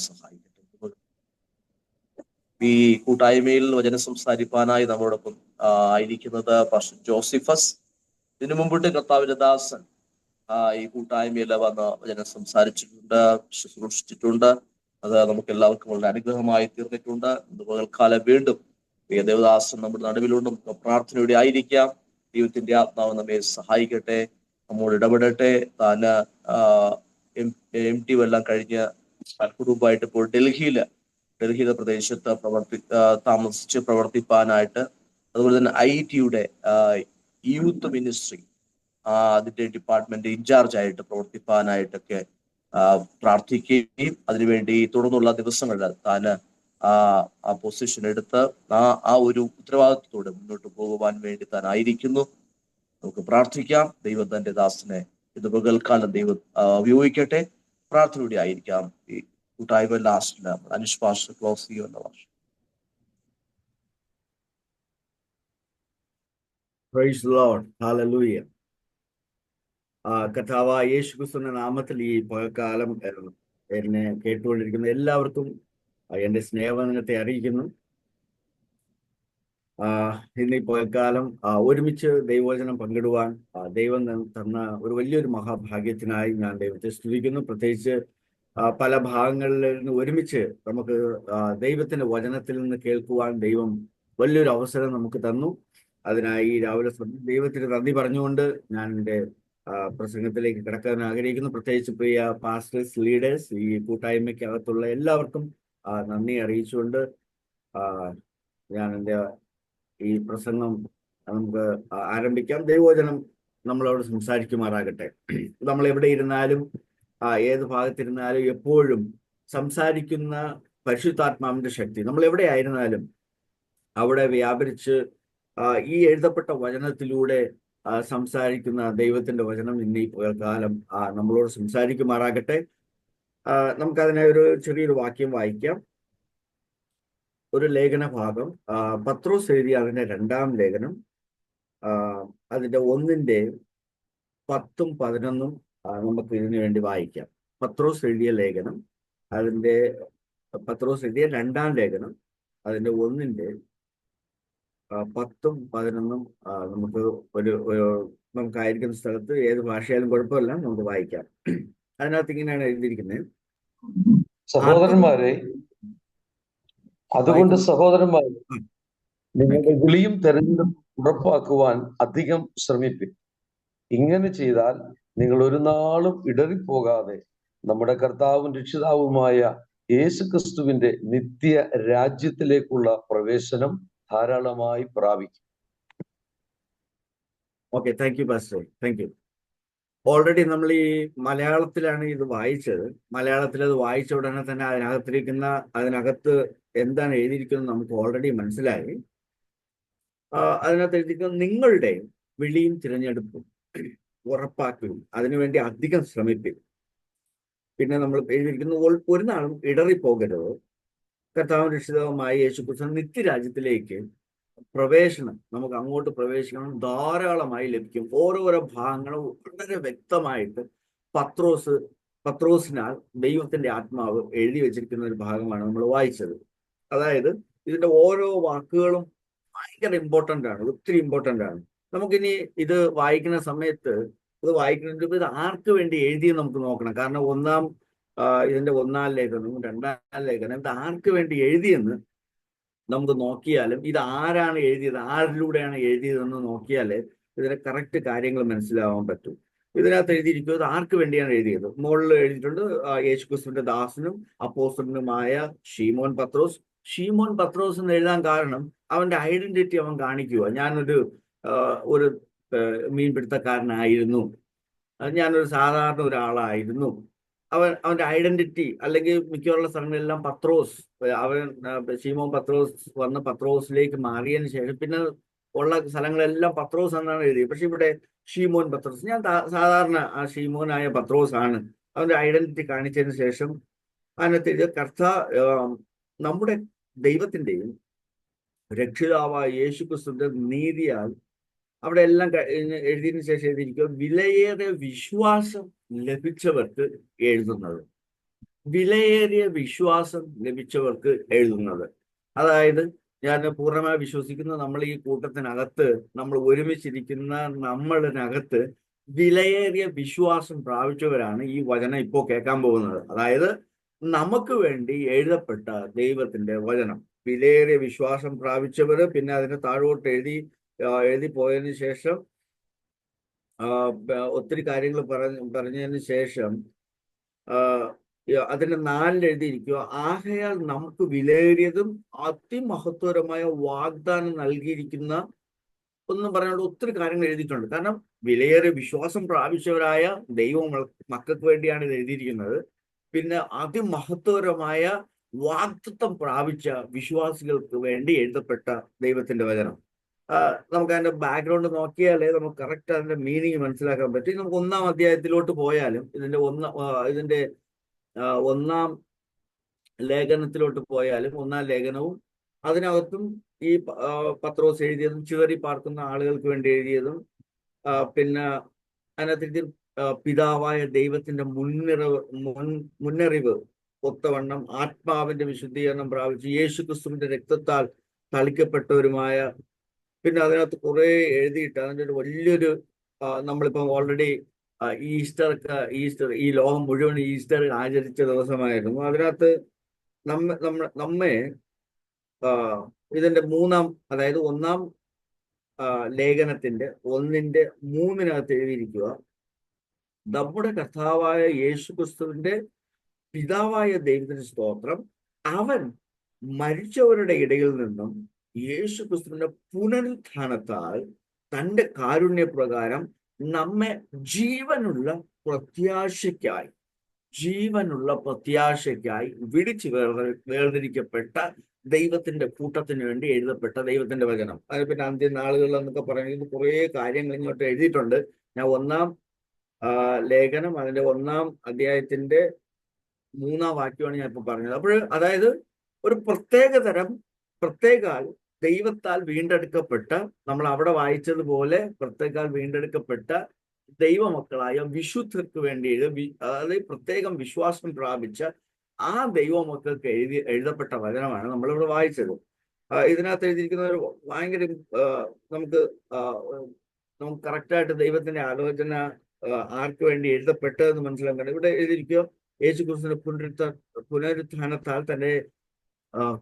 സഹായിക്കട്ടെ. ഈ കൂട്ടായ്മയിൽ വചനം സംസാരിപ്പാനായി നമ്മോടൊപ്പം ആയിരിക്കുന്നത് പാസ്റ്റർ ജോസിഫസ്. ഇതിനു മുമ്പിട്ട് കർത്താവിന്റെ ദാസൻ ഈ കൂട്ടായ്മയിൽ വന്ന് വചനം സംസാരിച്ചിട്ടുണ്ട്, ശുശ്രൂഷിച്ചിട്ടുണ്ട്. അത് നമുക്ക് എല്ലാവർക്കും വളരെ അനുഗ്രഹമായി തീർന്നിട്ടുണ്ട്. ഇന്ന് പകൽക്കാലം വീണ്ടും പ്രിയ ദേവദാസൻ നമ്മുടെ നടുവിലുണ്ട്. നമുക്ക് പ്രാർത്ഥനയോടെ ആയിരിക്കാം. ദൈവത്തിന്റെ ആത്മാവ് നമ്മെ സഹായിക്കട്ടെ, നമ്മോട് ഇടപെടട്ടെ. താന് MT എല്ലാം കഴിഞ്ഞ് കുടുംബമായിട്ട് ഇപ്പോൾ ഡൽഹിയിലെ പ്രദേശത്ത് താമസിച്ച് പ്രവർത്തിപ്പാനായിട്ട്, അതുപോലെ തന്നെ IT-യുടെ യൂത്ത് മിനിസ്ട്രി അതിന്റെ ഡിപ്പാർട്ട്മെന്റ് ഇൻചാർജ് ആയിട്ട് പ്രവർത്തിപ്പാനായിട്ടൊക്കെ പ്രാർത്ഥിക്കുകയും അതിനുവേണ്ടി തുടർന്നുള്ള ദിവസങ്ങളിൽ താന് ആ പൊസിഷൻ എടുത്ത് ആ ഒരു ഉത്തരവാദിത്വത്തോടെ മുന്നോട്ട് പോകുവാൻ വേണ്ടി താൻ ആയിരിക്കുന്നു. നമുക്ക് പ്രാർത്ഥിക്കാം. ദൈവം തന്റെ ദാസനെ ഇത് പകൽക്കാലം ദൈവം ഉപയോഗിക്കട്ടെ. പ്രാർത്ഥനയോടെ ആയിരിക്കാം. ഈ കൂട്ടായ്മ ലാസ്റ്റില് അനീഷ് പാസ്റ്റർ ക്ലോസ് ചെയ്യുന്ന ഭാഷ. Praise the Lord. Hallelujah. കർത്താവായ യേശുക്രിസ്തുവിന്റെ നാമത്തിൽ ഈ പകൽക്കാലം എന്നെ കേട്ടുകൊണ്ടിരിക്കുന്ന എല്ലാവർക്കും എൻ്റെ സ്നേഹവന്ദനത്തെ അറിയിക്കുന്നു. ഇന്ന് ഈ പകൽക്കാലം ഒരുമിച്ച് ദൈവവചനം പങ്കിടുവാൻ ദൈവം തന്ന ഒരു വലിയൊരു മഹാഭാഗ്യത്തിനായി ഞാൻ ദൈവത്തെ സ്തുതിക്കുന്നു. പ്രത്യേകിച്ച് പല ഭാഗങ്ങളിൽ നിന്ന് ഒരുമിച്ച് നമുക്ക് ദൈവത്തിന്റെ വചനത്തിൽ നിന്ന് കേൾക്കുവാൻ ദൈവം വലിയൊരു അവസരം നമുക്ക് തന്നു. അതിനായി രാവിലെ ദൈവത്തിന് നന്ദി പറഞ്ഞുകൊണ്ട് ഞാൻ എൻ്റെ പ്രസംഗത്തിലേക്ക് കിടക്കാൻ ആഗ്രഹിക്കുന്നു. പ്രത്യേകിച്ച് പ്രിയ പാസ്റ്റേഴ്സ്, ലീഡേഴ്സ്, ഈ കൂട്ടായ്മയ്ക്കകത്തുള്ള എല്ലാവർക്കും നന്ദി അറിയിച്ചുകൊണ്ട് ഞാൻ എൻ്റെ ഈ പ്രസംഗം നമുക്ക് ആരംഭിക്കാം. ദൈവവചനം നമ്മളോട് സംസാരിക്കുമാറാകട്ടെ. നമ്മൾ എവിടെ ഇരുന്നാലും ഏത് ഭാഗത്തിരുന്നാലും എപ്പോഴും സംസാരിക്കുന്ന പരിശുദ്ധാത്മാവിന്റെ ശക്തി നമ്മൾ എവിടെ ആയിരുന്നാലും അവിടെ വ്യാപരിച്ച് ഈ എഴുതപ്പെട്ട വചനത്തിലൂടെ സംസാരിക്കുന്ന ദൈവത്തിന്റെ വചനം ഇന്ന് ഈ കാലം നമ്മളോട് സംസാരിക്കുമാറാകട്ടെ. നമുക്കതിനെ ഒരു ചെറിയൊരു വാക്യം വായിക്കാം. ഒരു ലേഖന ഭാഗം പത്രോസ് എഴുതിയ അതിന്റെ 2-ാം ലേഖനം, അതിന്റെ 1-ന്റെ 10-ഉം 11-ഉം നമുക്ക് ഇതിനു വേണ്ടി വായിക്കാം. പത്രോസ് എഴുതിയ ലേഖനം, പത്രോസ് എഴുതിയ 2-ാം ലേഖനം, അതിന്റെ 1-ന്റെ 10-ഉം 11-ഉം നമുക്കായിരിക്കുന്ന സ്ഥലത്ത് ഏത് ഭാഷയായാലും കുഴപ്പമില്ല, നമുക്ക് വായിക്കാം. അതിനകത്ത് ഇങ്ങനെയാണ് എഴുതിയിരിക്കുന്നത്. സഹോദരന്മാരെ, അതുകൊണ്ട് സഹോദരന്മാരെ, നിങ്ങളുടെ വിളിയും തെരഞ്ഞെടുപ്പും ഉറപ്പാക്കുവാൻ അധികം ശ്രമിപ്പിൻ. ഇങ്ങനെ ചെയ്താൽ നിങ്ങൾ ഒരു നാളും ഇടറിപ്പോകാതെ നമ്മുടെ കർത്താവും രക്ഷിതാവുമായ യേശുക്രിസ്തുവിന്റെ നിത്യ രാജ്യത്തിലേക്കുള്ള പ്രവേശനം ധാരാളമായി പ്രാപിക്കും. Okay, thank you pastor, thank you. Already നമ്മൾ ഈ മലയാളത്തിലാണ് ഇത് വായിച്ചത്. മലയാളത്തിൽ അത് വായിച്ച ഉടനെ തന്നെ അതിനകത്ത് എന്താണ് എഴുതിയിരിക്കുന്നത് നമുക്ക് ഓൾറെഡി മനസ്സിലായി. അതിനകത്ത് എഴുതിയിരിക്കുന്നത് നിങ്ങളുടെ വിളിയും തിരഞ്ഞെടുപ്പും ഉറപ്പാക്കും, അതിനുവേണ്ടി അധികം ശ്രമിക്കും. പിന്നെ നമ്മൾ എഴുതിയിരിക്കുന്നു, ഒരു നാളും ഇടറിപ്പോകരുത്, കർത്താവും രക്ഷിതാവുമായ യേശുക്രിസ്തു നിത്യരാജ്യത്തിലേക്ക് പ്രവേശനം, നമുക്ക് അങ്ങോട്ട് പ്രവേശിക്കണം, ധാരാളമായി ലഭിക്കും. ഓരോരോ ഭാഗങ്ങളും വളരെ വ്യക്തമായിട്ട് പത്രോസിനാൽ ദൈവത്തിന്റെ ആത്മാവ് എഴുതി വെച്ചിരിക്കുന്ന ഒരു ഭാഗമാണ് നമ്മൾ വായിച്ചത്. അതായത് ഇതിന്റെ ഓരോ വാക്കുകളും ഭയങ്കര ഇമ്പോർട്ടൻ്റ് ആണ്, ഒത്തിരി ഇമ്പോർട്ടൻ്റ് ആണ്. നമുക്കിനി ഇത് വായിക്കുന്ന സമയത്ത് ഇത് ആർക്ക് വേണ്ടി എഴുതിയെന്ന് നമുക്ക് നോക്കണം. കാരണം ഇതിന്റെ 1-ാം ലേഖനവും 2-ാം ലേഖനം ഇത് ആർക്ക് വേണ്ടി എഴുതിയെന്ന് നമുക്ക് നോക്കിയാലും, ഇത് ആരാണ് എഴുതിയത്, ആരിലൂടെയാണ് എഴുതിയതെന്ന് നോക്കിയാലേ ഇതിന്റെ കറക്റ്റ് കാര്യങ്ങൾ മനസ്സിലാവാൻ പറ്റും. ഇതിനകത്ത് എഴുതിയിരിക്കുന്നത് ആർക്ക് വേണ്ടിയാണ് എഴുതിയത്. മുകളിൽ എഴുതിയിട്ടുണ്ട്, യേശുക്രിസ്തുവിന്റെ ദാസനും അപ്പോസ്തലനുമായ ഷീമോൻ പത്രോസ്. ഷീമോൻ പത്രോസ് എന്ന് എഴുതാൻ കാരണം അവന്റെ ഐഡന്റിറ്റി അവൻ കാണിക്കുക. ഞാനൊരു മീൻപിടുത്തക്കാരനായിരുന്നു, ഞാനൊരു സാധാരണ ഒരാളായിരുന്നു. അവന്റെ ഐഡന്റിറ്റി, അല്ലെങ്കിൽ മിക്കുള്ള സ്ഥലങ്ങളെല്ലാം പത്രോസ്, ഷീമോൻ പത്രോസ് വന്ന് പത്രോസിലേക്ക് മാറിയതിന് ശേഷം പിന്നെ ഉള്ള സ്ഥലങ്ങളെല്ലാം പത്രോസ് എന്നാണ് എഴുതിയത്. പക്ഷെ ഇവിടെ ഷീമോൻ പത്രോസ്, ഞാൻ സാധാരണ ആ ഷീമോനായ പത്രോസ് ആണ്. അവന്റെ ഐഡന്റിറ്റി കാണിച്ചതിന് ശേഷം അതിനകത്ത് നമ്മുടെ ദൈവത്തിന്റെയും രക്ഷിതാവായ യേശുക്രിസ്തുവിന്റെ നീതിയാൽ അവിടെ എല്ലാം എഴുതിയതിനു ശേഷം എഴുതിയിരിക്കുക, വിലയേറെ വിശ്വാസം ലഭിച്ചവർക്ക് എഴുതുന്നത്. വിലയേറിയ വിശ്വാസം ലഭിച്ചവർക്ക് എഴുതുന്നത്. അതായത് ഞാൻ പൂർണ്ണമായി വിശ്വസിക്കുന്നു, നമ്മൾ ഈ കൂട്ടത്തിനകത്ത്, നമ്മൾ ഒരുമിച്ചിരിക്കുന്ന നമ്മളിനകത്ത് വിലയേറിയ വിശ്വാസം പ്രാപിച്ചവരാണ് ഈ വചനം ഇപ്പോൾ കേൾക്കാൻ പോകുന്നത്. അതായത് നമുക്ക് വേണ്ടി എഴുതപ്പെട്ട ദൈവത്തിന്റെ വചനം. വിലയേറിയ വിശ്വാസം പ്രാപിച്ചവര് പിന്നെ അതിന് താഴോട്ട് എഴുതി പോയതിനു ശേഷം ഒത്തിരി കാര്യങ്ങൾ പറഞ്ഞതിന് ശേഷം അതിന്റെ 4 എഴുതിയിരിക്കുക, ആകയാൽ നമുക്ക് വിലയേറിയതും അതിമഹത്വരമായ വാഗ്ദാനം നൽകിയിരിക്കുന്ന ഒന്നും പറയാനുള്ള ഒത്തിരി കാര്യങ്ങൾ എഴുതിയിട്ടുണ്ട്. കാരണം വിലയേറിയ വിശ്വാസം പ്രാപിച്ചവരായ ദൈവ മക്കൾക്ക് വേണ്ടിയാണ് ഇത് എഴുതിയിരിക്കുന്നത്. പിന്നെ അതിമഹത്വരമായ വാഗ്ദത്തം പ്രാപിച്ച വിശ്വാസികൾക്ക് വേണ്ടി എഴുതപ്പെട്ട ദൈവത്തിന്റെ വചനം. നമുക്ക് അതിന്റെ ബാക്ക്ഗ്രൗണ്ട് നോക്കിയാലേ നമുക്ക് കറക്റ്റ് അതിന്റെ മീനിങ് മനസ്സിലാക്കാൻ പറ്റും. നമുക്ക് 1-ാം അധ്യായത്തിലോട്ട് പോയാലും ഇതിന്റെ 1-ാം ലേഖനത്തിലോട്ട് പോയാലും 1-ാം ലേഖനവും അതിനകത്തും ഈ പത്രോസ് എഴുതിയതും ചിതറി പാർക്കുന്ന ആളുകൾക്ക് വേണ്ടി എഴുതിയതും പിന്നെ അതിനകത്ത് പിതാവായ ദൈവത്തിന്റെ മുന്നറിവ് ഒത്തവണ്ണം ആത്മാവിന്റെ വിശുദ്ധീകരണം പ്രാപിച്ച് യേശുക്രിസ്തുവിന്റെ രക്തത്താൽ തളിക്കപ്പെട്ടവരുമായ, പിന്നെ അതിനകത്ത് കുറെ എഴുതിയിട്ട് അതിൻ്റെ ഒരു വലിയൊരു നമ്മളിപ്പം ഓൾറെഡി ഈസ്റ്റർ ഈ ലോകം മുഴുവൻ ഈസ്റ്റർ ആചരിച്ച ദിവസമായിരുന്നു. അതിനകത്ത് നമ്മെ ഇതിന്റെ 3-ാം, അതായത് 1-ാം ലേഖനത്തിന്റെ 1-3 എഴുതിയിരിക്കുക, നമ്മുടെ കർത്താവായ യേശുക്രിസ്തുവിന്റെ പിതാവായ ദൈവത്തിന് സ്തോത്രം, അവൻ മരിച്ചവരുടെ ഇടയിൽ നിന്നും യേശുക്രിസ്തുവിന്റെ പുനരുത്ഥാനത്താൽ തന്റെ കാരുണ്യപ്രകാരം നമ്മെ ജീവനുള്ള പ്രത്യാശയ്ക്കായി വിളിച്ചു വേർതിരിക്കപ്പെട്ട ദൈവത്തിന്റെ കൂട്ടത്തിന് വേണ്ടി എഴുതപ്പെട്ട ദൈവത്തിന്റെ വചനം. അതിന് പിന്നെ അന്ത്യനാളുകൾ എന്നൊക്കെ പറയുന്നത് കുറെ കാര്യങ്ങൾ ഇങ്ങോട്ട് എഴുതിയിട്ടുണ്ട്. ഞാൻ 1-ാം ലേഖനം അതിന്റെ 1-ാം അധ്യായത്തിന്റെ 3-ാം വാക്യമാണ് ഞാൻ ഇപ്പൊ പറഞ്ഞത്. അപ്പോൾ അതായത് ഒരു പ്രത്യേകാൽ ദൈവത്താൽ വീണ്ടെടുക്കപ്പെട്ട, നമ്മൾ അവിടെ വായിച്ചതുപോലെ പ്രത്യേകാൽ വീണ്ടെടുക്കപ്പെട്ട ദൈവമക്കളായ വിശുദ്ധർക്ക് വേണ്ടി അതായത് പ്രത്യേകം വിശ്വാസം പ്രാപിച്ച ആ ദൈവമക്കൾക്ക് എഴുതപ്പെട്ട വചനമാണ് നമ്മളിവിടെ വായിച്ചത്. ഇതിനകത്ത് എഴുതിയിരിക്കുന്ന ഒരു ഭയങ്കര നമുക്ക് കറക്റ്റായിട്ട് ദൈവത്തിന്റെ ആലോചന ആർക്ക് വേണ്ടി എഴുതപ്പെട്ടതെന്ന് മനസ്സിലാക്കണം. ഇവിടെ എഴുതിയിരിക്കുക, യേശുക്രിസ്തുവിന്റെ പുനരുത്ഥാനത്താൽ തന്റെ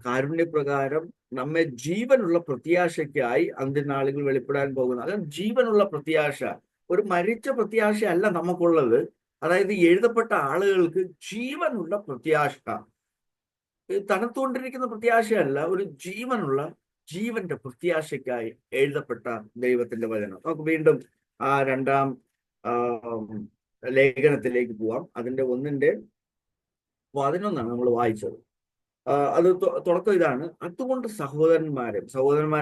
കാരുണ്യപ്രകാരം നമ്മെ ജീവനുള്ള പ്രത്യാശയ്ക്കായി അന്ത്യനാളുകൾ വെളിപ്പെടാൻ പോകുന്നു. അത് ജീവനുള്ള പ്രത്യാശ, ഒരു മരിച്ച പ്രത്യാശയല്ല നമുക്കുള്ളത്. അതായത് എഴുതപ്പെട്ട ആളുകൾക്ക് ജീവനുള്ള പ്രത്യാശ, തണുത്തുകൊണ്ടിരിക്കുന്ന പ്രത്യാശയല്ല, ഒരു ജീവന്റെ പ്രത്യാശയ്ക്കായി എഴുതപ്പെട്ട ദൈവത്തിന്റെ വചനം. നമുക്ക് വീണ്ടും ആ 2-ാം ലേഖനത്തിലേക്ക് പോവാം. അതിന്റെ 1-11 നമ്മൾ വായിച്ചത്. അത് തുടക്കം ഇതാണ്, അതുകൊണ്ട് സഹോദരന്മാരെ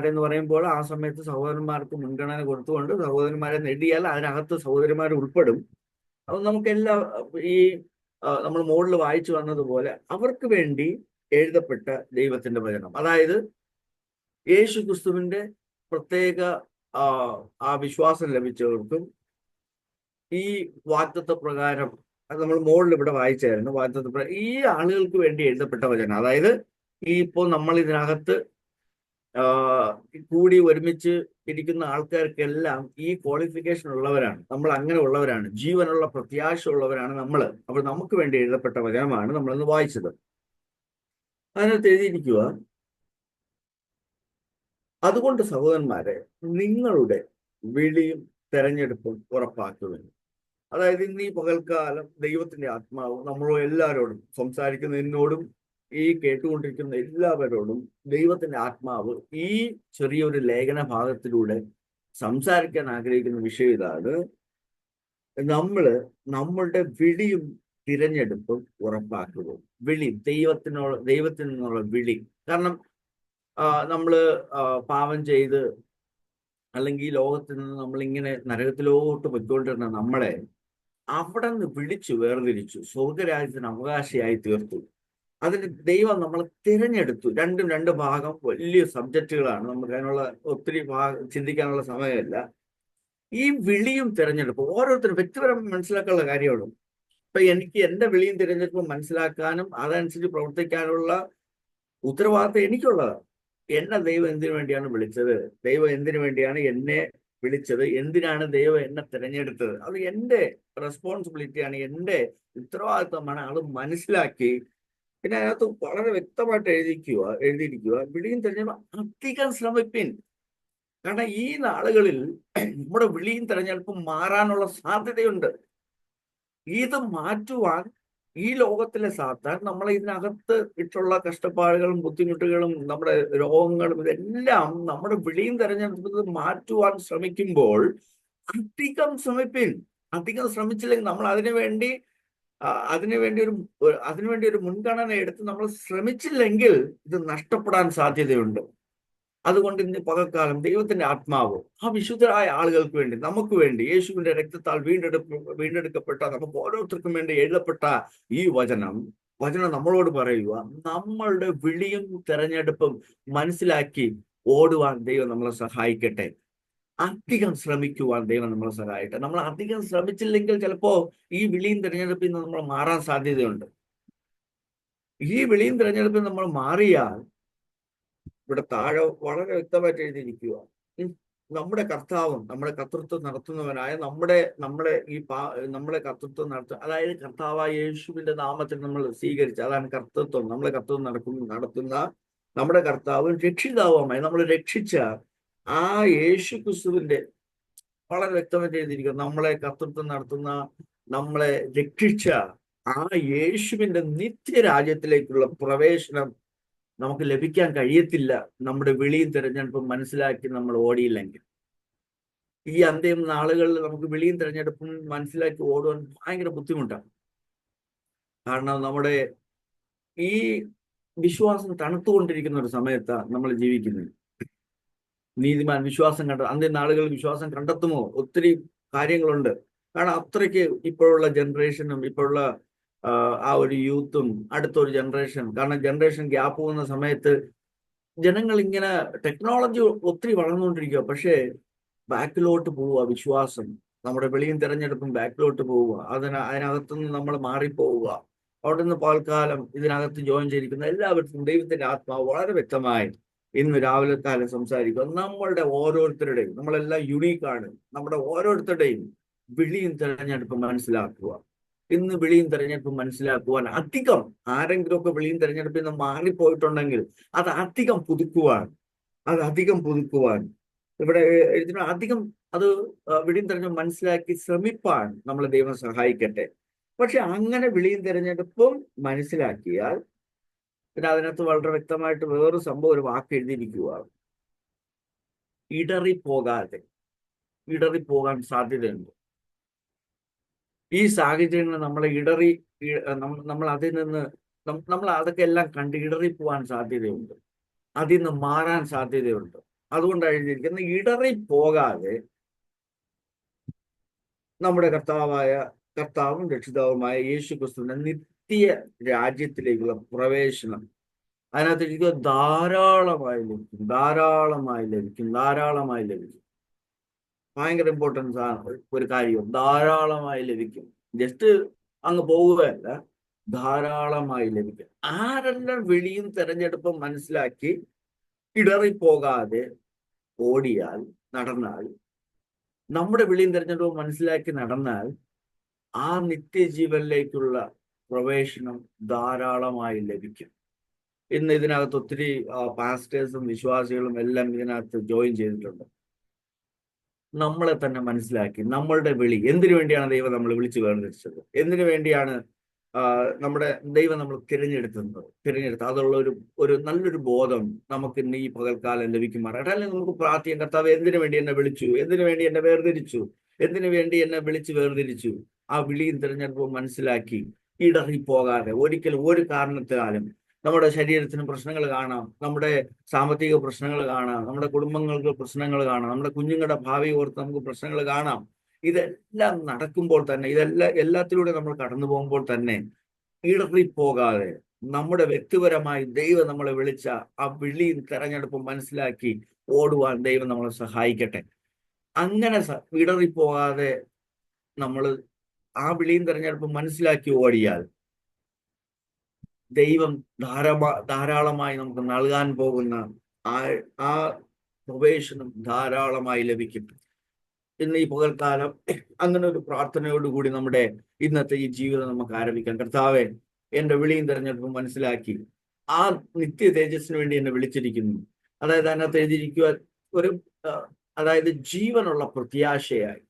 എന്ന് പറയുമ്പോൾ ആ സമയത്ത് സഹോദരന്മാർക്ക് മുൻഗണന കൊടുത്തുകൊണ്ട് സഹോദരന്മാരെ നേടിയാൽ അതിനകത്ത് സഹോദരന്മാർ ഉൾപ്പെടും. അത് നമുക്കെല്ലാം ഈ നമ്മൾ മുകളിൽ വായിച്ചു വന്നതുപോലെ അവർക്ക് വേണ്ടി എഴുതപ്പെട്ട ദൈവത്തിന്റെ വചനം. അതായത് യേശുക്രിസ്തുവിന്റെ പ്രത്യേക ആ വിശ്വാസം ലഭിച്ചവർക്കും ഈ വാഗ്ദത്ത പ്രകാരം, അത് നമ്മൾ മുകളിൽ ഇവിടെ വായിച്ചായിരുന്നു, വാഗ്ദത്ത ഈ ആളുകൾക്ക് വേണ്ടി എഴുതപ്പെട്ട വചനം. അതായത് ഇപ്പോൾ നമ്മൾ ഇതിനകത്ത് കൂടി ഒരുമിച്ച് ഇരിക്കുന്ന ആൾക്കാർക്കെല്ലാം ഈ ക്വാളിഫിക്കേഷൻ ഉള്ളവരാണ്, നമ്മൾ അങ്ങനെ ഉള്ളവരാണ്, ജീവനുള്ള പ്രത്യാശ ഉള്ളവരാണ് നമ്മൾ. അപ്പോൾ നമുക്ക് വേണ്ടി എഴുതപ്പെട്ട വചനമാണ് നമ്മളിന്ന് വായിച്ചത്. അതിനകത്ത് എഴുതിയിരിക്കുക, അതുകൊണ്ട് സഹോദരന്മാരെ നിങ്ങളുടെ വിളിയും തെരഞ്ഞെടുപ്പും ഉറപ്പാക്കുമെന്ന്. അതായത് ഇന്ന് ഈ പകൽക്കാലം ദൈവത്തിന്റെ ആത്മാവ് നമ്മളോ എല്ലാവരോടും സംസാരിക്കുന്ന, എന്നോടും ഈ കേട്ടുകൊണ്ടിരിക്കുന്ന എല്ലാവരോടും ദൈവത്തിന്റെ ആത്മാവ് ഈ ചെറിയൊരു ലേഖന ഭാഗത്തിലൂടെ സംസാരിക്കാൻ ആഗ്രഹിക്കുന്ന വിഷയം ഇതാണ്, നമ്മളുടെ വിളിയും തിരഞ്ഞെടുപ്പും ഉറപ്പാക്കുക. ദൈവത്തിൽ നിന്നുള്ള വിളി. കാരണം നമ്മള് പാപം ചെയ്ത് അല്ലെങ്കിൽ ഈ ലോകത്തിൽ നിന്ന് നമ്മളിങ്ങനെ നരകത്തിലോട്ട് പൊയ്ക്കൊണ്ടിരുന്ന നമ്മളെ അവിടെ നിന്ന് വിളിച്ചു വേർതിരിച്ചു, സ്വർഗരാജ്യത്തിന് അവകാശിയായി തീർത്തു. അതിന് ദൈവം നമ്മളെ തിരഞ്ഞെടുത്തു. രണ്ട് ഭാഗം വലിയ സബ്ജക്റ്റുകളാണ്, നമുക്ക് അതിനുള്ള ഒത്തിരി ചിന്തിക്കാനുള്ള സമയമില്ല. ഈ വിളിയും തിരഞ്ഞെടുപ്പും ഓരോരുത്തരും വ്യക്തിപരം മനസ്സിലാക്കാനുള്ള കാര്യമാണ്. ഇപ്പൊ അപ്പൊ എനിക്ക് എന്റെ വിളിയും തിരഞ്ഞെടുപ്പും മനസ്സിലാക്കാനും അതനുസരിച്ച് പ്രവർത്തിക്കാനുള്ള ഉത്തരവാദിത്തം എനിക്കുള്ളതാണ്. എന്നെ ദൈവം എന്തിനു വേണ്ടിയാണ് വിളിച്ചത്, ദൈവം എന്തിനു വേണ്ടിയാണ് എന്നെ വിളിച്ചത്, എന്തിനാണ് ദൈവം എന്നെ തിരഞ്ഞെടുത്തത്, അത് എന്റെ റെസ്പോൺസിബിലിറ്റിയാണ്, എന്റെ ഉത്തരവാദിത്തമാണ്. അത് മനസ്സിലാക്കി പിന്നെ അതിനകത്ത് വളരെ വ്യക്തമായിട്ട് എഴുതിയിരിക്കുക വിളിയും തിരഞ്ഞെടുപ്പ് അധികം ശ്രമിപ്പിൻ. കാരണം ഈ നാളുകളിൽ നമ്മുടെ വിളിയും തിരഞ്ഞെടുപ്പും മാറാനുള്ള സാധ്യതയുണ്ട്. ഇത് മാറ്റുവാൻ ഈ ലോകത്തിലെ സാത്താൻ നമ്മളെ ഇതിനകത്ത് ഇട്ടുള്ള കഷ്ടപ്പാടുകളും ബുദ്ധിമുട്ടുകളും നമ്മുടെ രോഗങ്ങളും ഇതെല്ലാം നമ്മുടെ വിളിയും തെരഞ്ഞെടുപ്പ് മാറ്റുവാൻ ശ്രമിക്കുമ്പോൾ അധികം ശ്രമിപ്പിൻ. അധികം ശ്രമിച്ചില്ലെങ്കിൽ നമ്മൾ അതിനുവേണ്ടി ഒരു മുൻഗണന എടുത്ത് നമ്മൾ ശ്രമിച്ചില്ലെങ്കിൽ ഇത് നഷ്ടപ്പെടാൻ സാധ്യതയുണ്ട്. അതുകൊണ്ട് ഇന്ന് പകൽക്കാലം ദൈവത്തിന്റെ ആത്മാവ് ആ വിശുദ്ധരായ ആളുകൾക്ക് വേണ്ടി, നമുക്ക് വേണ്ടി, യേശുവിന്റെ രക്തത്താൽ വീണ്ടെടുക്കപ്പെട്ട നമുക്ക് ഓരോരുത്തർക്കും വേണ്ടി എഴുതപ്പെട്ട ഈ വചനം നമ്മളോട് പറയുക, നമ്മളുടെ വിളിയും തെരഞ്ഞെടുപ്പും മനസ്സിലാക്കി ഓടുവാൻ ദൈവം നമ്മളെ സഹായിക്കട്ടെ. അധികം ശ്രമിക്കുവാൻ ദൈവം നമ്മളെ സഹായിക്കട്ടെ. നമ്മൾ അധികം ശ്രമിച്ചില്ലെങ്കിൽ ചിലപ്പോ ഈ വിളിയും തെരഞ്ഞെടുപ്പിൽ നിന്ന് നമ്മൾ മാറാൻ സാധ്യതയുണ്ട്. ഈ വിളിയും തെരഞ്ഞെടുപ്പിൽ നമ്മൾ മാറിയാൽ ഇവിടെ താഴെ വളരെ വ്യക്തമായിട്ട് എഴുതിയിരിക്കുക, നമ്മുടെ കർത്താവും നമ്മുടെ കർത്തൃത്വം നടത്തുന്നവനായ നമ്മളെ കർത്തൃത്വം അതായത് കർത്താവായ യേശുവിന്റെ നാമത്തിൽ നമ്മൾ സ്വീകരിച്ച, അതാണ് കർത്തൃത്വം. നമ്മളെ കർത്തൃത്വം നടത്തുന്ന നമ്മുടെ കർത്താവും രക്ഷിതാവുമായി നമ്മൾ രക്ഷിച്ച ആ യേശു ക്രിസ്തുവിന്റെ വളരെ വ്യക്തമായിട്ട് എഴുതിയിരിക്കുക, നമ്മളെ കർത്തൃത്വം നടത്തുന്ന, നമ്മളെ രക്ഷിച്ച ആ യേശുവിന്റെ നിത്യരാജ്യത്തിലേക്കുള്ള പ്രവേശനം നമുക്ക് ലഭിക്കാൻ കഴിയത്തില്ല നമ്മുടെ വിളിയും തിരഞ്ഞെടുപ്പും മനസ്സിലാക്കി നമ്മൾ ഓടിയില്ലെങ്കിൽ. ഈ അന്ത്യം നാളുകളിൽ നമുക്ക് വിളിയും തിരഞ്ഞെടുപ്പും മനസ്സിലാക്കി ഓടുവാൻ ഭയങ്കര ബുദ്ധിമുട്ടാണ്. കാരണം നമ്മുടെ ഈ വിശ്വാസം തണുത്തുകൊണ്ടിരിക്കുന്ന ഒരു സമയത്താണ് നമ്മൾ ജീവിക്കുന്നത്. നീതിമാൻ വിശ്വാസം അന്ത്യ നാളുകളിൽ വിശ്വാസം കണ്ടെത്തുമോ? ഒത്തിരി കാര്യങ്ങളുണ്ട്. കാരണം അത്രയ്ക്ക് ഇപ്പോഴുള്ള ജനറേഷനും ഇപ്പോഴുള്ള ആ ഒരു യൂത്തും അടുത്തൊരു ജനറേഷൻ, കാരണം ജനറേഷൻ ഗ്യാപ്പ് പോകുന്ന സമയത്ത് ജനങ്ങൾ ഇങ്ങനെ ടെക്നോളജി ഒത്തിരി വളർന്നുകൊണ്ടിരിക്കുക, പക്ഷേ ബാക്കിലോട്ട് പോവുക വിശ്വാസം. നമ്മുടെ വെളിയും തിരഞ്ഞെടുപ്പും ബാക്കിലോട്ട് പോവുക, അതിനകത്തുനിന്ന് നമ്മൾ മാറിപ്പോവുക. അവിടെ നിന്ന് പകൽക്കാലം ഇതിനകത്ത് ജോയിൻ ചെയ്തിരിക്കുന്ന എല്ലാവർക്കും ദൈവത്തിന്റെ ആത്മാവ് വളരെ വ്യക്തമായി ഇന്ന് രാവിലെ കാലം സംസാരിക്കുക. നമ്മളുടെ ഓരോരുത്തരുടെയും, നമ്മളെല്ലാം യുണീക്കാണ്, നമ്മുടെ ഓരോരുത്തരുടെയും വിളിയും തിരഞ്ഞെടുപ്പും മനസ്സിലാക്കുക. ഇന്ന് വിളിയും തെരഞ്ഞെടുപ്പും മനസ്സിലാക്കുവാൻ അധികം, ആരെങ്കിലുമൊക്കെ വിളിയും തെരഞ്ഞെടുപ്പിൽ നിന്ന് മാറിപ്പോയിട്ടുണ്ടെങ്കിൽ അത് അധികം പുതുക്കുവാൻ ഇവിടെ അധികം അത് വിളിയും തെരഞ്ഞെടുപ്പ് മനസ്സിലാക്കി ശ്രമിപ്പാൻ നമ്മളെ ദൈവം സഹായിക്കട്ടെ. പക്ഷെ അങ്ങനെ വിളിയും തെരഞ്ഞെടുപ്പും മനസ്സിലാക്കിയാൽ പിന്നെ അതിനകത്ത് വളരെ വ്യക്തമായിട്ട് വേറൊരു സംഭവം, ഒരു വാക്ക് എഴുതിയിരിക്കുക, ഇടറിപ്പോകാൻ സാധ്യതയുണ്ട്. ഈ സാഹചര്യങ്ങൾ നമ്മളെ നമ്മൾ അതിൽ നിന്ന് നമ്മൾ അതൊക്കെ എല്ലാം കണ്ട് ഇടറിപ്പോവാൻ സാധ്യതയുണ്ട്, അതിൽ നിന്ന് മാറാൻ സാധ്യതയുണ്ട്. അതുകൊണ്ടാണ് എഴുതിയിരിക്കുന്നത്, ഇടറിപ്പോകാതെ നമ്മുടെ കർത്താവും രക്ഷിതാവുമായ യേശു ക്രിസ്തുവിന്റെ നിത്യ രാജ്യത്തിലേക്കുള്ള പ്രവേശനം. അതിനകത്ത് എനിക്ക് ധാരാളമായി ലഭിക്കും. ഭയങ്കര ഇമ്പോർട്ടൻസ് ആണ് ഒരു കാര്യം, ധാരാളമായി ലഭിക്കും. ജസ്റ്റ് അങ്ങ് പോവുകയല്ല, ധാരാളമായി ലഭിക്കും. ആരെല്ലാം വിളിയും തെരഞ്ഞെടുപ്പും മനസ്സിലാക്കി ഇടറിപ്പോകാതെ നടന്നാൽ, നമ്മുടെ വിളിയും തെരഞ്ഞെടുപ്പും മനസ്സിലാക്കി നടന്നാൽ ആ നിത്യജീവനിലേക്കുള്ള പ്രവേശനം ധാരാളമായി ലഭിക്കും. ഇന്ന് ഇതിനകത്ത് ഒത്തിരി പാസ്റ്റേഴ്സും വിശ്വാസികളും എല്ലാം ഇതിനകത്ത് ജോയിൻ ചെയ്തിട്ടുണ്ട്. നമ്മളെ തന്നെ മനസ്സിലാക്കി, നമ്മളുടെ വിളി എന്തിനു വേണ്ടിയാണ് ദൈവം നമ്മൾ വിളിച്ചു വേർതിരിച്ചത്, എന്തിനു വേണ്ടിയാണ് നമ്മുടെ ദൈവം നമ്മൾ തിരഞ്ഞെടുത്ത് അതുള്ള ഒരു നല്ലൊരു ബോധം നമുക്ക് ഇന്ന് ഈ പകൽക്കാലം ലഭിക്കുമാറാകട്ടെ. അല്ലെങ്കിൽ നമുക്ക് പ്രാർത്ഥിക്കാം, കർത്താവ് എന്തിനു വേണ്ടി എന്നെ വിളിച്ചു, എന്തിനു വേണ്ടി എന്നെ വേർതിരിച്ചു, എന്തിനു വേണ്ടി എന്നെ വിളിച്ചു വേർതിരിച്ചു. ആ വിളിയും തിരഞ്ഞെടുപ്പും മനസ്സിലാക്കി ഇടറിപ്പോകാതെ ഒരിക്കലും ഒരു കാരണത്താലും. നമ്മുടെ ശരീരത്തിന് പ്രശ്നങ്ങൾ കാണാം, നമ്മുടെ സാമ്പത്തിക പ്രശ്നങ്ങൾ കാണാം, നമ്മുടെ കുടുംബങ്ങൾക്ക് പ്രശ്നങ്ങൾ കാണാം, നമ്മുടെ കുഞ്ഞുങ്ങളുടെ ഭാവി ഓർത്ത് നമുക്ക് പ്രശ്നങ്ങൾ കാണാം. ഇതെല്ലാം നടക്കുമ്പോൾ തന്നെ, എല്ലാത്തിലൂടെ നമ്മൾ കടന്നു പോകുമ്പോൾ തന്നെ ഇടറിപ്പോകാതെ നമ്മുടെ വ്യക്തിപരമായി ദൈവം നമ്മളെ വിളിച്ച ആ വിളിയും തെരഞ്ഞെടുപ്പും മനസ്സിലാക്കി ഓടുവാൻ ദൈവം നമ്മളെ സഹായിക്കട്ടെ. അങ്ങനെ ഇടറിപ്പോകാതെ നമ്മൾ ആ വിളിയും തെരഞ്ഞെടുപ്പും മനസ്സിലാക്കി ഓടിയാൽ ദൈവം ധാരാളമായി നമുക്ക് നൽകാൻ പോകുന്ന ആ ആ പ്രവേശനം ധാരാളമായി ലഭിക്കും. ഇന്ന് ഈ പകൽക്കാലം അങ്ങനെ ഒരു പ്രാർത്ഥനയോടുകൂടി നമ്മുടെ ഇന്നത്തെ ഈ ജീവിതം നമുക്ക് ആരംഭിക്കാം. കർത്താവെ, എന്റെ വിളിയും തെരഞ്ഞെടുപ്പും മനസ്സിലാക്കി ആ നിത്യ തേജസ്സിന് വേണ്ടി എന്നെ വിളിച്ചിരിക്കുന്നു. അതായത് അതിനകത്ത് എഴുതിയിരിക്കുക ഒരു അതായത് ജീവനുള്ള പ്രത്യാശയായി.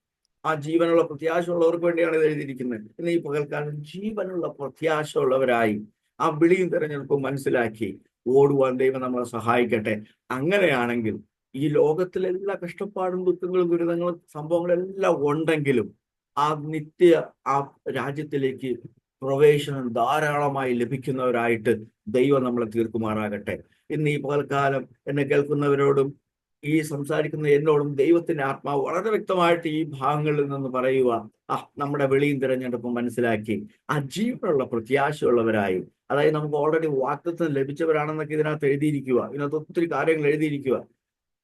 ആ ജീവനുള്ള പ്രത്യാശ ഉള്ളവർക്ക് വേണ്ടിയാണ് ഇത് എഴുതിയിരിക്കുന്നത്. ഇന്ന് ഈ പകൽക്കാലം ജീവനുള്ള പ്രത്യാശ ഉള്ളവരായി ആ വിളിയും തെരഞ്ഞെടുപ്പും മനസ്സിലാക്കി ഓടുവാൻ ദൈവം നമ്മളെ സഹായിക്കട്ടെ. അങ്ങനെയാണെങ്കിൽ ഈ ലോകത്തിലെല്ലാ കഷ്ടപ്പാടും ദുഃഖങ്ങളും ദുരിതങ്ങളും സംഭവങ്ങളെല്ലാം ഉണ്ടെങ്കിലും ആ നിത്യ ആ രാജ്യത്തിലേക്ക് പ്രവേശനം ധാരാളമായി ലഭിക്കുന്നവരായിട്ട് ദൈവം നമ്മളെ തീർക്കുമാറാകട്ടെ. ഇന്ന് ഈ പകൽക്കാലം എന്നെ കേൾക്കുന്നവരോടും ഈ സംസാരിക്കുന്ന എന്നോടും ദൈവത്തിന്റെ ആത്മാവ് വളരെ വ്യക്തമായിട്ട് ഈ ഭാഗങ്ങളിൽ നിന്ന് പറയുക, നമ്മുടെ വിളിയും തിരഞ്ഞെടുപ്പും മനസ്സിലാക്കി ആ ജീവനുള്ള പ്രത്യാശയുള്ളവരായി, അതായത് നമുക്ക് ഓൾറെഡി വാഗ്ദത്തം ലഭിച്ചവരാണെന്നൊക്കെ ഇതിനകത്ത് എഴുതിയിരിക്കുക. ഇതിനകത്ത് ഒത്തിരി കാര്യങ്ങൾ എഴുതിയിരിക്കുക.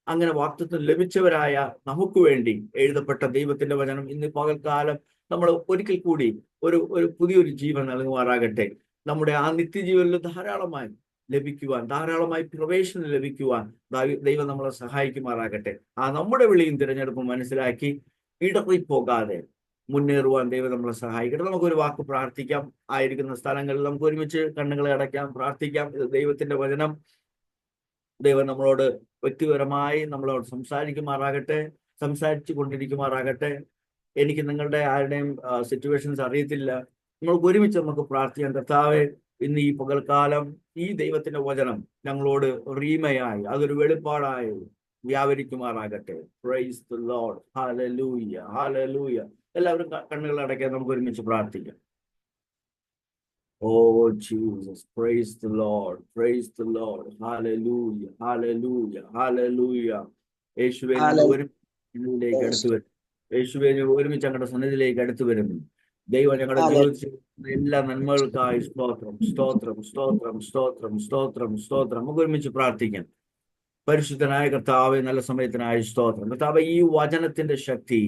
അങ്ങനെ വാഗ്ദത്തം ലഭിച്ചവരായ നമുക്ക് വേണ്ടി എഴുതപ്പെട്ട ദൈവത്തിന്റെ വചനം ഇന്ന് പകൽക്കാലം നമ്മൾ ഒരിക്കൽ കൂടി ഒരു പുതിയൊരു ജീവൻ നൽകുമാറാകട്ടെ. നമ്മുടെ ആ നിത്യജീവനിൽ ധാരാളമായി ലഭിക്കുവാൻ, ധാരാളമായി പ്രവേശനം ലഭിക്കുവാൻ ദൈവം നമ്മളെ സഹായിക്കുമാറാകട്ടെ. ആ നമ്മുടെ വിളിയും തിരഞ്ഞെടുപ്പും മനസ്സിലാക്കി ഇടറിപ്പോകാതെ മുന്നേറുവാൻ ദൈവം നമ്മളെ സഹായിക്കട്ടെ. നമുക്കൊരു വാക്ക് പ്രാർത്ഥിക്കാം. ആയിരിക്കുന്ന സ്ഥലങ്ങളിൽ നമുക്ക് ഒരുമിച്ച് കണ്ണുകളെ അടയ്ക്കാം, പ്രാർത്ഥിക്കാം. ഇത് ദൈവത്തിന്റെ വചനം. ദൈവം നമ്മളോട് വ്യക്തിപരമായി നമ്മളോട് സംസാരിച്ചു കൊണ്ടിരിക്കുമാറാകട്ടെ. എനിക്ക് നിങ്ങളുടെ ആരുടെയും സിറ്റുവേഷൻസ് അറിയത്തില്ല. നമ്മൾക്ക് ഒരുമിച്ച് നമുക്ക് പ്രാർത്ഥിക്കാം. കർത്താവെ, ഇന്ന് ഈ പകൽക്കാലം ഈ ദൈവത്തിന്റെ വചനം ഞങ്ങളോട് റീമയായി, അതൊരു വെളിപ്പാടായി വ്യാപരിക്കുമാറാകട്ടെ. Praise the Lord. Hallelujah, hallelujah. എല്ലാവരും കണ്ണുകൾ അടയ്ക്കാൻ നമുക്ക് ഒരുമിച്ച് പ്രാർത്ഥിക്കാം. Oh Jesus, praise the Lord, praise the Lord, hallelujah, hallelujah, hallelujah. യേശുവേ, ഒരുമിച്ച് അടുത്തു വരും. യേശുവേ, ഒരുമിച്ച് ഞങ്ങളുടെ സന്നിധിയിലേക്ക് അടുത്തു വരുന്നു. ദൈവം ഞങ്ങളുടെ ജീവിതത്തിൽ എല്ലാ നന്മകൾക്കായി സ്തോത്രം, സ്തോത്രം, സ്തോത്രം, സ്തോത്രം, സ്തോത്രം, സ്തോത്രം. നമുക്ക് ഒരുമിച്ച് പ്രാർത്ഥിക്കാം. പരിശുദ്ധനായ കർത്താവേ, നല്ല സമയത്തിനായ സ്തോത്രം. കർത്താവേ, ഈ വചനത്തിന്റെ ശക്തി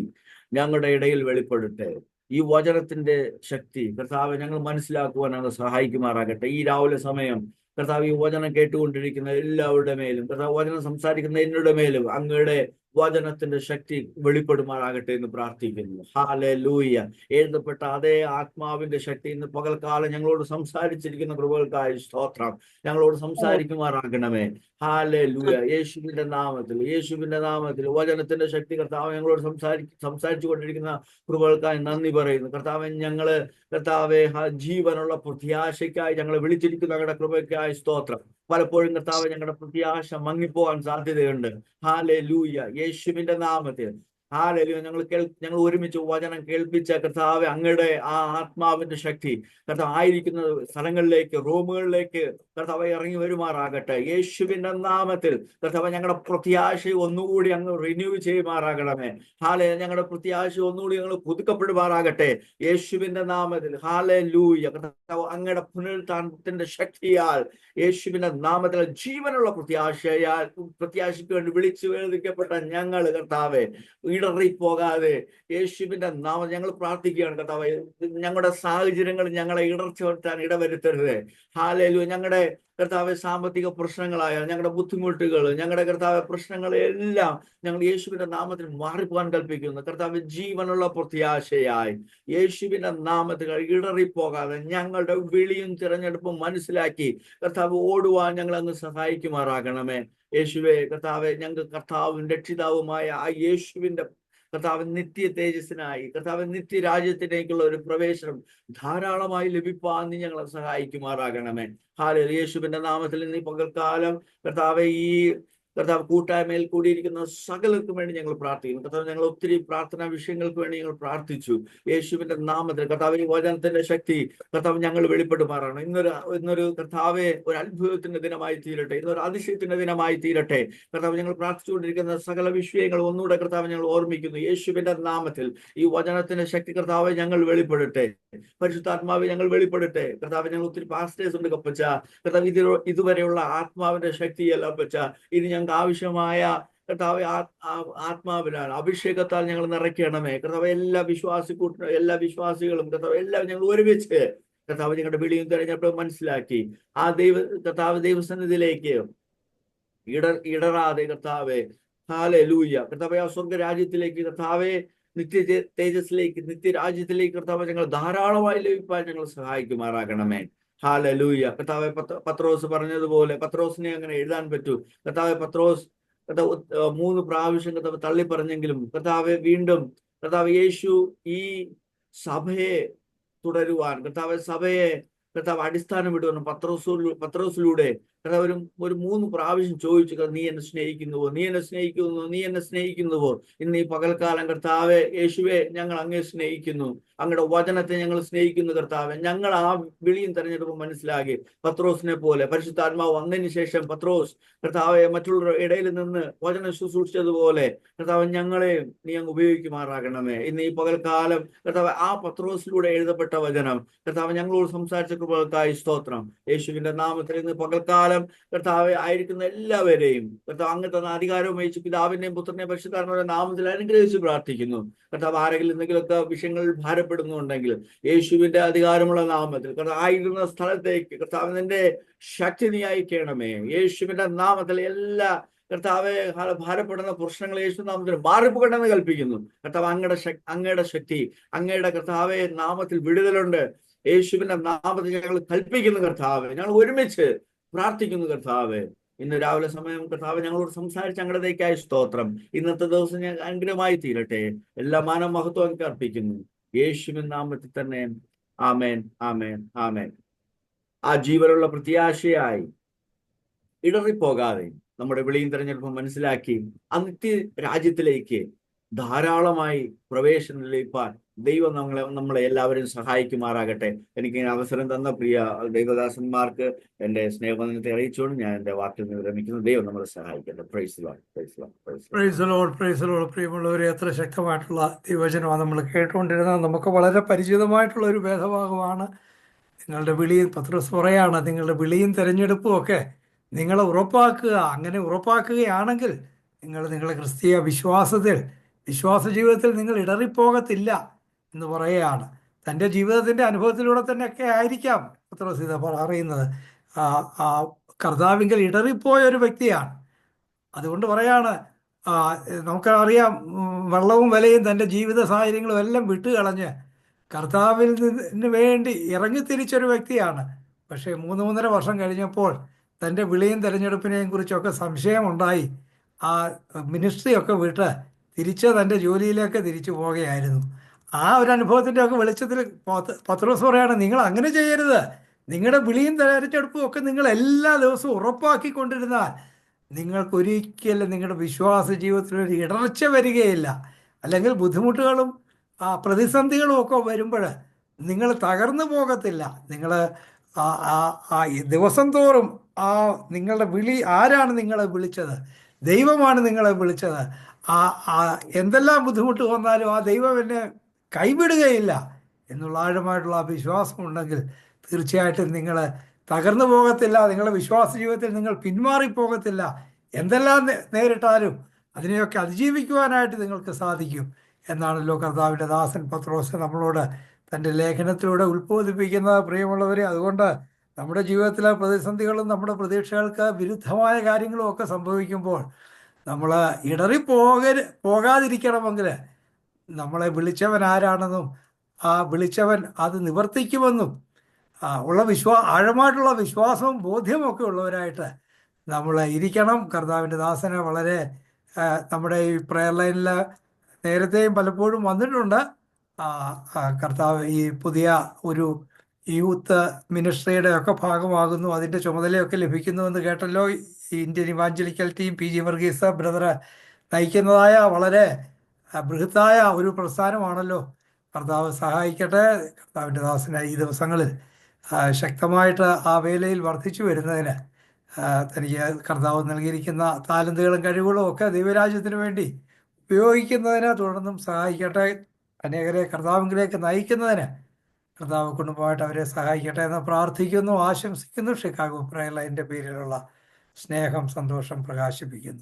ഞങ്ങളുടെ ഇടയിൽ വെളിപ്പെടട്ടെ. ഈ വചനത്തിന്റെ ശക്തി കർത്താവെ ഞങ്ങൾ മനസ്സിലാക്കുവാൻ അങ്ങ് സഹായിക്കുമാറാകട്ടെ. ഈ രാവിലെ സമയം കർത്താവ് ഈ വചനം കേട്ടുകൊണ്ടിരിക്കുന്ന എല്ലാവരുടെ മേലും, കർത്താവ് വചനം സംസാരിക്കുന്ന എന്നയുടെ മേലും അങ്ങയുടെ വചനത്തിന്റെ ശക്തി വെളിപ്പെടുമാറാകട്ടെ എന്ന് പ്രാർത്ഥിക്കുന്നു. ഹല്ലേലൂയ. എഴുതപ്പെട്ട അതേ ആത്മാവിന്റെ ശക്തി ഇന്ന് പകൽക്കാലം ഞങ്ങളോട് സംസാരിച്ചിരിക്കുന്ന കൃപകൾക്കായി സ്തോത്രം. ഞങ്ങളോട് സംസാരിക്കുമാറാകണമേ. ഹല്ലേലൂയ. യേശുവിന്റെ നാമത്തിൽ വചനത്തിന്റെ ശക്തി കർത്താവ് ഞങ്ങളോട് സംസാരിച്ചു കൊണ്ടിരിക്കുന്ന കൃപകൾക്കായി നന്ദി പറയുന്നു. കർത്താവെ ജീവനുള്ള പ്രത്യാശയ്ക്കായി ഞങ്ങളെ വിളിച്ചിരിക്കുന്ന ഞങ്ങളുടെ കൃപയ്ക്കായി സ്തോത്രം. പലപ്പോഴും കർത്താവ് ഞങ്ങളുടെ പ്രത്യാശ മങ്ങിപ്പോവാൻ സാധ്യതയുണ്ട്. ഹല്ലേലൂയ. യേശുവിന്റെ നാമത്തിൽ ഹല്ലേലൂയ. ഞങ്ങൾ ഒരുമിച്ച് വചനം കേൾപ്പിച്ച കർത്താവ് അങ്ങയുടെ ആ ആത്മാവിന്റെ ശക്തി കർത്താവ് ആയിരിക്കുന്ന സ്ഥലങ്ങളിലേക്ക്, റൂമുകളിലേക്ക് കർത്താവ് ഇറങ്ങി വരുമാറാകട്ടെ. യേശുവിന്റെ നാമത്തിൽ കർത്താവ് ഞങ്ങളുടെ പ്രത്യാശ ഒന്നുകൂടി അങ്ങ് റിന്യൂ ചെയ്യുമാറാകണമേ. ഞങ്ങളുടെ പ്രത്യാശ ഒന്നുകൂടി ഞങ്ങൾ പുതുക്കപ്പെടുമാറാകട്ടെ. യേശുവിന്റെ നാമത്തിൽ ഹല്ലേലൂയ. കർത്താവ് അങ്ങയുടെ പുനരുത്ഥാനത്തിന്റെ ശക്തിയാൽ, യേശുവിന്റെ നാമത്തിൽ ജീവനുള്ള പ്രത്യാശയ്ക്ക് വേണ്ടി വിളിച്ചു വേദിക്കപ്പെട്ട ഞങ്ങൾ കർത്താവെ ഇടറിപ്പോകാതെ യേശുവിന്റെ നാമം ഞങ്ങൾ പ്രാർത്ഥിക്കുകയാണ്. കർത്താവെ, ഞങ്ങളുടെ സാഹചര്യങ്ങൾ ഞങ്ങളെ ഇടർച്ച വരുത്താൻ ഇടവരുത്തരുത്. ഹല്ലേലൂയ. ഞങ്ങളുടെ കർത്താവെ സാമ്പത്തിക പ്രശ്നങ്ങളായ ഞങ്ങളുടെ ബുദ്ധിമുട്ടുകൾ, ഞങ്ങളുടെ കർത്താവെ പ്രശ്നങ്ങളെല്ലാം ഞങ്ങൾ യേശുവിന്റെ നാമത്തിൽ മാറിപ്പോകാൻ കൽപ്പിക്കുന്നു. കർത്താവ് ജീവനുള്ള പ്രത്യാശയായി യേശുവിന്റെ നാമത്തിൽ ഇടറിപ്പോകാതെ ഞങ്ങളുടെ വിളിയും തിരഞ്ഞെടുപ്പും മനസ്സിലാക്കി കർത്താവ് ഓടുവാൻ ഞങ്ങൾ അങ്ങ് സഹായിക്കുമാറാകണമേ. യേശുവേ കർത്താവെ, ഞങ്ങൾക്ക് കർത്താവും രക്ഷിതാവുമായ ആ യേശുവിന്റെ കർത്താവ് നിത്യ തേജസ്സിനായി, കർത്താവ് നിത്യരാജ്യത്തിലേക്കുള്ള ഒരു പ്രവേശനം ധാരാളമായി ലഭിപ്പാൻ നീ ഞങ്ങളെ സഹായിക്കുമാറാകണമേ. ഹല്ലേലൂയ. യേശുവിന്റെ നാമത്തിൽ ഇന്ന് പകൽക്കാലം കർത്താവെ ഈ കർത്താവ് കൂട്ടായ്മയിൽ കൂടിയിരിക്കുന്ന സകലർക്കും വേണ്ടി ഞങ്ങൾ പ്രാർത്ഥിക്കുന്നു. കർത്താവ്, ഞങ്ങൾ ഒത്തിരി പ്രാർത്ഥനാ വിഷയങ്ങൾക്ക് വേണ്ടി ഞങ്ങൾ പ്രാർത്ഥിച്ചു. യേശുവിന്റെ നാമത്തിൽ കർത്താവ് ഈ വചനത്തിന്റെ ശക്തി കർത്താവ് ഞങ്ങൾ വെളിപ്പെടുമാറാണ്. ഇന്നൊരു കർത്താവെ ഒരു അത്ഭുതത്തിന്റെ ദിനമായി തീരട്ടെ. ഇന്നൊരു അതിശയത്തിന്റെ ദിനമായി തീരട്ടെ. കർത്താവ്, ഞങ്ങൾ പ്രാർത്ഥിച്ചുകൊണ്ടിരിക്കുന്ന സകല വിഷയങ്ങൾ ഒന്നുകൂടെ കർത്താവ് ഞങ്ങൾ ഓർമ്മിക്കുന്നു. യേശുവിന്റെ നാമത്തിൽ ഈ വചനത്തിന്റെ ശക്തി കർത്താവെ ഞങ്ങൾ വെളിപ്പെടട്ടെ. പരിശുദ്ധാത്മാവെ ഞങ്ങൾ വെളിപ്പെടട്ടെ. കർത്താവ്, ഞങ്ങൾ ഒത്തിരി പാസ്റ്റേഴ്സ് ഉണ്ട് കപ്പച്ച. കർത്താവ്, ഇതുവരെയുള്ള ആത്മാവിന്റെ ശക്തിയല്ല അപ്പച്ച. ഇത് ഞങ്ങൾക്ക് ആവശ്യമായ കർത്താവെ ആത്മാവിനാൽ അഭിഷേകത്താൽ ഞങ്ങൾ നിറയ്ക്കണമേ. കർത്താവ് എല്ലാ വിശ്വാസികളും കർത്താവ് എല്ലാവരും ഞങ്ങൾ ഒരുമിച്ച് കർത്താവ് ഞങ്ങളുടെ വിളിയും തിരഞ്ഞെടുപ്പും മനസ്സിലാക്കി ആ കർത്താവ് ദൈവസന്നിധിയിലേക്ക് ഇടറാതെ കർത്താവെ ഹല്ലേലൂയ കർത്താവെ ആ സ്വർഗ രാജ്യത്തിലേക്ക് കർത്താവെ നിത്യ തേജസ്സിലേക്ക് നിത്യരാജ്യത്തിലേക്ക് കർത്താവ് ഞങ്ങൾ ധാരാളമായി ലഭിക്കാൻ ഞങ്ങൾ സഹായിക്കുമാറാകണമേ. ഹല്ലേലൂയ കർത്താവെ പത്രോസ് പറഞ്ഞതുപോലെ പത്രോസിനെ അങ്ങനെ എഴുതാൻ പറ്റൂ. കർത്താവെ പത്രോസ് കർത്താവ് 3 പ്രാവശ്യം കർത്താവ് തള്ളി പറഞ്ഞെങ്കിലും കർത്താവെ വീണ്ടും കർത്താവ് യേശു ഈ സഭയെ തുടരുവാൻ സഭയെ കർത്താവ് അടിസ്ഥാനം ഇടുവാൻ പത്രോസിലൂടെ കർത്താവ് ഒരു 3 പ്രാവശ്യം ചോദിച്ചു, നീ എന്നെ സ്നേഹിക്കുന്നുവോ, നീ എന്നെ സ്നേഹിക്കുന്നുവോ, നീ എന്നെ സ്നേഹിക്കുന്നുവോ? ഇന്ന് ഈ പകൽക്കാലം കർത്താവെ യേശുവെ ഞങ്ങൾ അങ്ങേ സ്നേഹിക്കുന്നു, അങ്ങയുടെ വചനത്തെ ഞങ്ങൾ സ്നേഹിക്കുന്നു കർത്താവെ. ഞങ്ങൾ ആ വിളിയും തെരഞ്ഞെടുപ്പും മനസ്സിലാക്കി പത്രോസിനെ പോലെ പരിശുദ്ധാത്മാവ് വന്നതിന് ശേഷം പത്രോസ് കർത്താവെ മറ്റുള്ളവരുടെ ഇടയിൽ നിന്ന് വചനം ശുശ്രൂഷിച്ചതുപോലെ കർത്താവ് ഞങ്ങളെ നീ അങ്ങ് ഉപയോഗിക്കുമാറാകണമേ. ഇന്ന് ഈ പകൽക്കാലം കർത്താവ് ആ പത്രോസിലൂടെ എഴുതപ്പെട്ട വചനം കർത്താവ് ഞങ്ങളോട് സംസാരിച്ച കൃപകൾക്കായി സ്തോത്രം. യേശുവിന്റെ നാമത്തിൽ ഇന്ന് പകൽക്കാലം കർത്താവെ ആയിരിക്കുന്ന എല്ലാവരെയും കർത്താവ് അങ്ങ് തന്ന അധികാരവും വഹിച്ച് പിതാവിന്റെയും പുത്രനെയും പരിശുദ്ധാത്മാവിന്റെ നാമത്തിൽ അനുഗ്രഹിച്ച് പ്രാർത്ഥിക്കുന്നു. കർത്താവ് ആരെങ്കിലും എന്തെങ്കിലുമൊക്കെ വിഷയങ്ങളിൽ ഭാരപ്പെടുന്നുണ്ടെങ്കിൽ യേശുവിന്റെ അധികാരമുള്ള നാമത്തിൽ കർത്താവ് ആയിരുന്ന സ്ഥലത്തേക്ക് കർത്താവ് നിന്റെ ശക്തി നീ അയക്കണമേ. യേശുവിന്റെ നാമത്തിൽ എല്ലാ കർത്താവെ ഭാരപ്പെടുന്ന പ്രശ്നങ്ങൾ യേശു നാമത്തിൽ മാറിപ്പോകണമെന്ന് കൽപ്പിക്കുന്നു. കർത്താവ് അങ്ങയുടെ ശക്തി അങ്ങയുടെ കർത്താവെ നാമത്തിൽ വിടുതലുണ്ട്. യേശുവിന്റെ നാമത്തിൽ ഞങ്ങൾ കൽപ്പിക്കുന്നു കർത്താവെ. ഞങ്ങൾ ഒരുമിച്ച് പ്രാർത്ഥിക്കുന്നു കർത്താവെ. ഇന്ന് രാവിലെ സമയം കർത്താവ് ഞങ്ങളോട് സംസാരിച്ച് ഞങ്ങളുടേക്കായി സ്തോത്രം. ഇന്നത്തെ ദിവസം ഞാൻ അനുഗ്രഹമായി തീരട്ടെ. എല്ലാ മാനം മഹത്വം അർപ്പിക്കുന്നു യേശുവിൻ നാമത്തിൽ തന്നെ. ആമേൻ, ആമേൻ, ആമേൻ. ആ ജീവനുള്ള പ്രത്യാശയായി ഇടറിപ്പോകാതെ നമ്മുടെ വിളിയും തെരഞ്ഞെടുപ്പും മനസ്സിലാക്കി ആ നിത്യ രാജ്യത്തിലേക്ക് ധാരാളമായി പ്രവേശനം ലഭിക്കാൻ ദൈവം നമ്മളെ എല്ലാവരെയും സഹായിക്കുമാറാകട്ടെ. എനിക്ക് അവസരം തന്ന പ്രിയ ദൈവദാസന്മാർക്ക് എൻ്റെ സ്നേഹബന്ധത്തെ അറിയിച്ചുകൊണ്ട് ഞാൻ എൻ്റെ വാക്കിൽ നിന്ന് വിരമിക്കുന്നു. ദൈവം നമ്മളെ സഹായിക്കട്ടെ. Praise Lord, praise Lord, praise Lord, praise Lord. പ്രിയമുള്ളവരെ, എത്ര ശക്തമായിട്ടുള്ള ദൈവവചനമാണ് നമ്മൾ കേട്ടുകൊണ്ടിരുന്നത്. നമുക്ക് വളരെ പരിചിതമായിട്ടുള്ള ഒരു വേദഭാഗമാണ്. നിങ്ങളുടെ വിളിയും പത്രോസ് പറയാണ്, നിങ്ങളുടെ വിളിയും തിരഞ്ഞെടുപ്പും ഒക്കെ നിങ്ങളെ ഉറപ്പാക്കുക. അങ്ങനെ ഉറപ്പാക്കുകയാണെങ്കിൽ നിങ്ങളുടെ ക്രിസ്തീയ വിശ്വാസ ജീവിതത്തിൽ നിങ്ങൾ ഇടറിപ്പോകത്തില്ല എന്ന് പറയുകയാണ്. തൻ്റെ ജീവിതത്തിൻ്റെ അനുഭവത്തിലൂടെ തന്നെയൊക്കെ ആയിരിക്കാം പത്രോസ് ഇത് പറയുന്നത്. കർത്താവിങ്കൽ ഇടറിപ്പോയ ഒരു വ്യക്തിയാണ്. അതുകൊണ്ട് പറയാണ്, നമുക്കറിയാം, വെള്ളവും വിലയും തൻ്റെ ജീവിത സാഹചര്യങ്ങളും എല്ലാം വിട്ടുകളഞ്ഞ് കർത്താവിൽ നിന്ന് വേണ്ടി ഇറങ്ങിത്തിരിച്ചൊരു വ്യക്തിയാണ്. പക്ഷേ 3.5 വർഷം കഴിഞ്ഞപ്പോൾ തൻ്റെ വിളിയും തെരഞ്ഞെടുപ്പിനെയും കുറിച്ചൊക്കെ സംശയമുണ്ടായി. ആ മിനിസ്ട്രിയൊക്കെ വിട്ട് തിരിച്ച് തൻ്റെ ജോലിയിലേക്ക് തിരിച്ചു പോവുകയായിരുന്നു. ആ ഒരു അനുഭവത്തിൻ്റെ ഒക്കെ വെളിച്ചത്തിൽ പത്രോസ് പറയാണ്, നിങ്ങൾ അങ്ങനെ ചെയ്യരുത്. നിങ്ങളുടെ വിളിയും തെരഞ്ഞെടുപ്പും ഒക്കെ നിങ്ങൾ എല്ലാ ദിവസവും ഉറപ്പാക്കിക്കൊണ്ടിരുന്നാൽ നിങ്ങൾക്കൊരിക്കലും നിങ്ങളുടെ വിശ്വാസ ജീവിതത്തിലൊരു ഇടർച്ച വരികയില്ല. അല്ലെങ്കിൽ ബുദ്ധിമുട്ടുകളും പ്രതിസന്ധികളും ഒക്കെ വരുമ്പോൾ നിങ്ങൾ തകർന്നു പോകത്തില്ല. നിങ്ങൾ ദിവസം തോറും നിങ്ങളുടെ വിളി, ആരാണ് നിങ്ങളെ വിളിച്ചത്? ദൈവമാണ് നിങ്ങളെ വിളിച്ചത്. എന്തെല്ലാം ബുദ്ധിമുട്ട് വന്നാലും ആ ദൈവം എന്നെ കൈവിടുകയില്ല എന്നുള്ള ആഴമായിട്ടുള്ള വിശ്വാസം ഉണ്ടെങ്കിൽ തീർച്ചയായിട്ടും നിങ്ങൾ തകർന്നു പോകത്തില്ല. നിങ്ങളുടെ വിശ്വാസ ജീവിതത്തിൽ നിങ്ങൾ പിന്മാറിപ്പോകത്തില്ല. എന്തെല്ലാം നേരിട്ടാലും അതിനെയൊക്കെ അതിജീവിക്കുവാനായിട്ട് നിങ്ങൾക്ക് സാധിക്കും എന്നാണല്ലോ കർത്താവിൻ്റെ ദാസൻ പത്രോസ് നമ്മളോട് തൻ്റെ ലേഖനത്തിലൂടെ ഉത്ബോധിപ്പിക്കുന്നത്. പ്രിയമുള്ളവരെ, അതുകൊണ്ട് നമ്മുടെ ജീവിതത്തിലെ പ്രതിസന്ധികളും നമ്മുടെ പ്രതീക്ഷകൾക്ക് വിരുദ്ധമായ കാര്യങ്ങളും ഒക്കെ സംഭവിക്കുമ്പോൾ നമ്മൾ പോകാതിരിക്കണമെങ്കിൽ നമ്മളെ വിളിച്ചവൻ ആരാണെന്നും ആ വിളിച്ചവൻ അത് നിവർത്തിക്കുമെന്നും ഉള്ള ആഴമായിട്ടുള്ള വിശ്വാസവും ബോധ്യമൊക്കെ ഉള്ളവരായിട്ട് നമ്മൾ ഇരിക്കണം. കർത്താവിൻ്റെ ദാസന് വളരെ നമ്മുടെ ഈ പ്രെയർ ലൈനിൽ നേരത്തെയും പലപ്പോഴും വന്നിട്ടുണ്ട്. കർത്താവ് ഈ പുതിയ ഒരു യൂത്ത് മിനിസ്ട്രിയുടെ ഒക്കെ ഭാഗമാകുന്നു, അതിൻ്റെ ചുമതലയൊക്കെ ലഭിക്കുന്നുവെന്ന് കേട്ടല്ലോ. Indian evangelical team PG Varghese brother നയിക്കുന്നതായ വളരെ ബൃഹത്തായ ഒരു പ്രസ്ഥാനമാണല്ലോ. കർത്താവ് സഹായിക്കട്ടെ. കർത്താവിൻ്റെ ദാസന് ഈ ദിവസങ്ങളിൽ ശക്തമായിട്ട് ആ വേലയിൽ വർദ്ധിച്ചു വരുന്നതിന് തനിക്ക് കർത്താവ് നൽകിയിരിക്കുന്ന താലന്തുകളും കഴിവുകളും ഒക്കെ ദൈവരാജ്യത്തിന് വേണ്ടി ഉപയോഗിക്കുന്നതിന് തുടർന്നും സഹായിക്കട്ടെ. അനേകരെ കർത്താവിലേക്ക് നയിക്കുന്നതിന് കർത്താവ് കുടുംബമായിട്ട് അവരെ സഹായിക്കട്ടെ എന്ന് പ്രാർത്ഥിക്കുന്നു, ആശംസിക്കുന്നു. ഷിക്കാഗോ പ്രയർ ലൈനിൻ്റെ പേരിലുള്ള സ്നേഹം, സന്തോഷം പ്രകാശിപ്പിക്കുന്നു.